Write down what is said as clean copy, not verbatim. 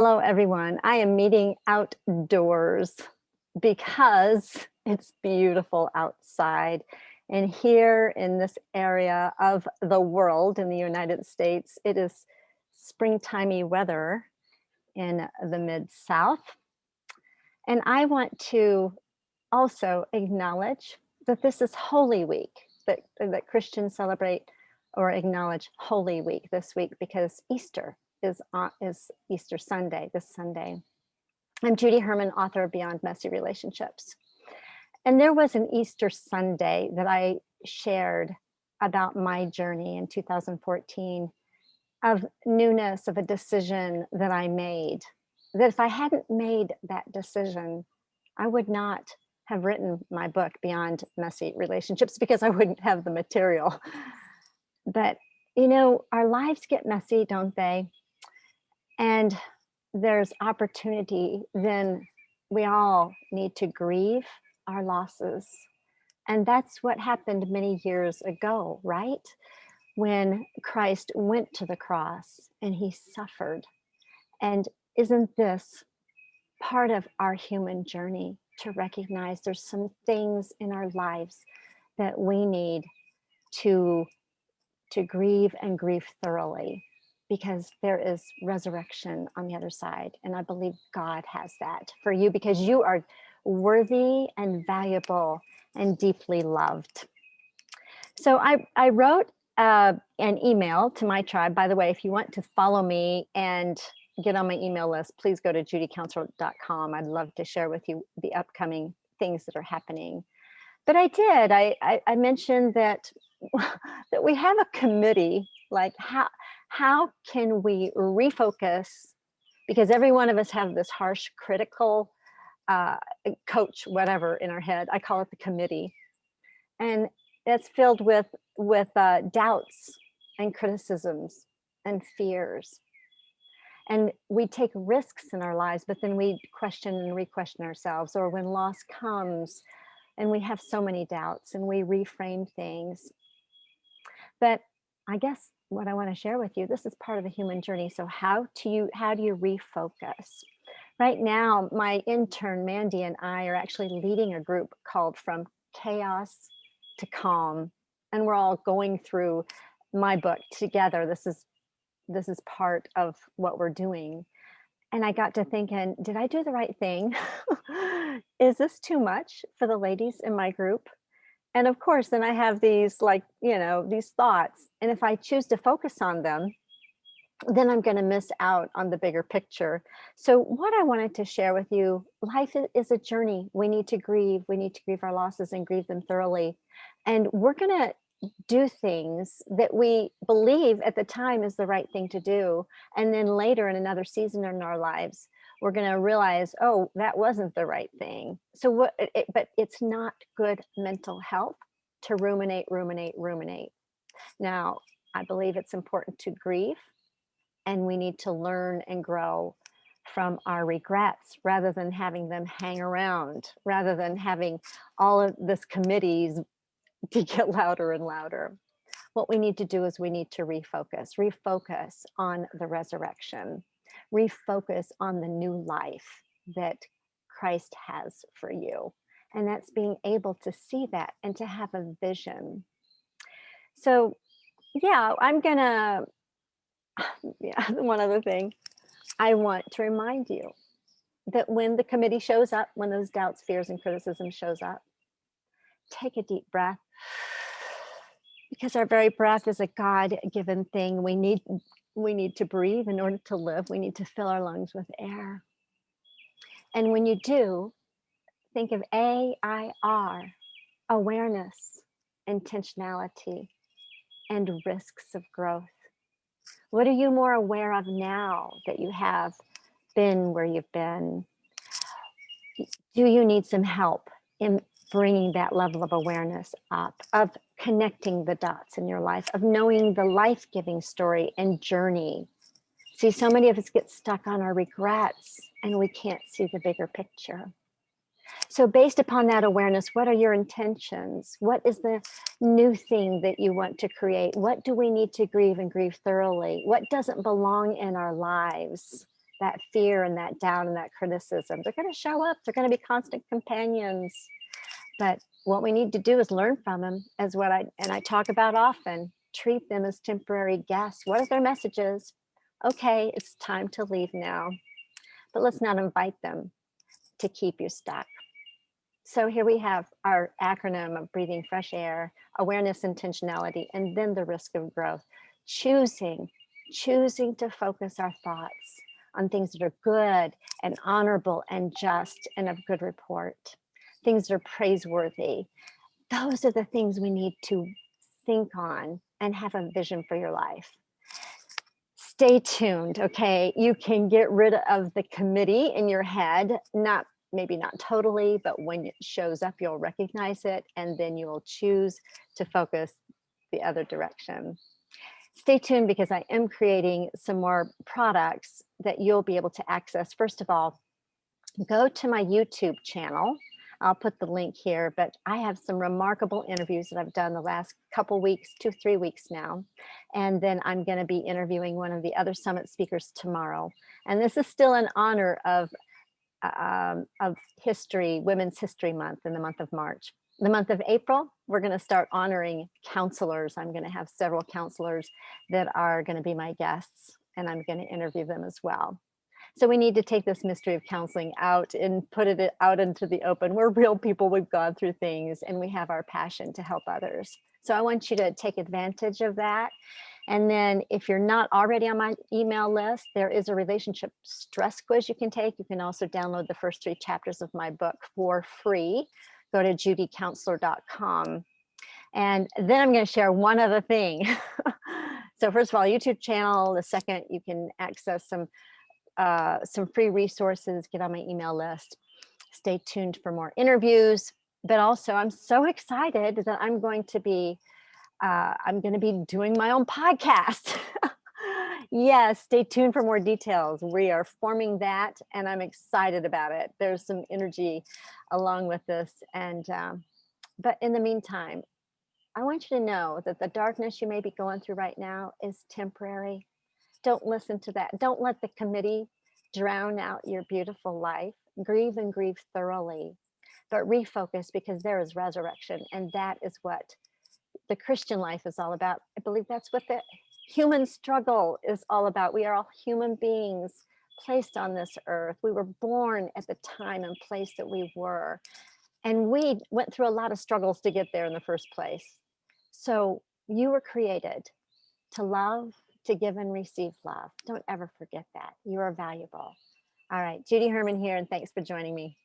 Hello, everyone. I am meeting outdoors because it's beautiful outside. And here in this area of the world in the United States, it is springtimey weather in the Mid-South. And I want to also acknowledge that this is Holy Week, that Christians celebrate or acknowledge Holy Week this week because Easter is Easter Sunday, this Sunday. I'm Judy Herman, author of Beyond Messy Relationships. And there was an Easter Sunday that I shared about my journey in 2014 of newness, of a decision that I made, that if I hadn't made that decision, I would not have written my book, Beyond Messy Relationships, because I wouldn't have the material. But, you know, our lives get messy, don't they? And there's opportunity, then we all need to grieve our losses. And that's what happened many years ago, right? When Christ went to the cross and he suffered. And isn't this part of our human journey to recognize there's some things in our lives that we need to grieve and grieve thoroughly, because there is resurrection on the other side. And I believe God has that for you because you are worthy and valuable and deeply loved. So I wrote an email to my tribe. By the way, if you want to follow me and get on my email list, please go to judycounselor.com. I'd love to share with you the upcoming things that are happening. But I did. I mentioned that that we have a committee. Like how can we refocus? Because every one of us have this harsh, critical coach, whatever, in our head. I call it the committee, and it's filled with doubts and criticisms and fears. And we take risks in our lives, but then we question and re-question ourselves. Or when loss comes, and we have so many doubts, and we reframe things. But I guess what I want to share with you, this is part of the human journey. So how do you refocus? Right now, my intern Mandy and I are actually leading a group called From Chaos to Calm, and we're all going through my book together. This is part of what we're doing. And I got to thinking, did I do the right thing? Is this too much for the ladies in my group? And of course, then I have these these thoughts. And if I choose to focus on them, then I'm going to miss out on the bigger picture. So what I wanted to share with you, life is a journey. We need to grieve. We need to grieve our losses and grieve them thoroughly. And we're going to do things that we believe at the time is the right thing to do. And then later in another season in our lives, we're going to realize, oh, that wasn't the right thing. So but it's not good mental health to ruminate. Now, I believe it's important to grieve, and we need to learn and grow from our regrets rather than having them hang around, rather than having all of this committees to get louder and louder. What we need to do is we need to refocus on the resurrection, refocus on the new life that Christ has for you. And that's being able to see that and to have a vision. So yeah, one other thing, I want to remind you that when the committee shows up, when those doubts, fears, and criticism shows up, take a deep breath, because our very breath is a God-given thing. We need to breathe in order to live. We need to fill our lungs with air. And when you do, think of A.I.R, awareness, intentionality, and risks of growth. What are you more aware of now that you have been where you've been? Do you need some help in bringing that level of awareness up, of connecting the dots in your life, of knowing the life-giving story and journey? See, so many of us get stuck on our regrets and we can't see the bigger picture. So based upon that awareness, what are your intentions? What is the new thing that you want to create? What do we need to grieve and grieve thoroughly? What doesn't belong in our lives that fear and that doubt and that criticism. They're going to show up. They're going to be constant companions. But what we need to do is learn from them, as what I talk about often. Treat them as temporary guests. What are their messages? Okay, it's time to leave now. But let's not invite them to keep you stuck. So here we have our acronym of breathing fresh air, awareness, intentionality, and then the risk of growth. Choosing to focus our thoughts on things that are good and honorable and just and of good report, things that are praiseworthy. Those are the things we need to think on and have a vision for your life. Stay tuned, okay? You can get rid of the committee in your head, maybe not totally, but when it shows up, you'll recognize it, and then you will choose to focus the other direction. Stay tuned, because I am creating some more products that you'll be able to access. First of all, go to my YouTube channel. I'll put the link here, but I have some remarkable interviews that I've done the last couple weeks, 2-3 weeks now. And then I'm going to be interviewing one of the other summit speakers tomorrow. And this is still in honor of history, Women's History Month in the month of March. The month of April, we're going to start honoring counselors. I'm going to have several counselors that are going to be my guests, and I'm going to interview them as well. So we need to take this mystery of counseling out and put it out into the open. We're real people. We've gone through things, and we have our passion to help others. So I want you to take advantage of that. And then if you're not already on my email list, there is a relationship stress quiz you can take. You can also download the first 3 chapters of my book for free. Go to judycounselor.com. And then I'm going to share one other thing. So first of all, YouTube channel. The second, you can access some free resources, get on my email list. Stay tuned for more interviews. But also, I'm so excited that I'm going to be doing my own podcast. Yes, stay tuned for more details. We are forming that, and I'm excited about it. There's some energy along with this. And but in the meantime, I want you to know that the darkness you may be going through right now is temporary. Don't listen to that. Don't let the committee drown out your beautiful life. Grieve and grieve thoroughly, but refocus, because there is resurrection, and that is what the Christian life is all about. I believe that's what the human struggle is all about. We are all human beings placed on this earth. We were born at the time and place that we were, and we went through a lot of struggles to get there in the first place. So you were created to love, to give and receive love. Don't ever forget that. You are valuable. All right, Judy Herman here, and thanks for joining me.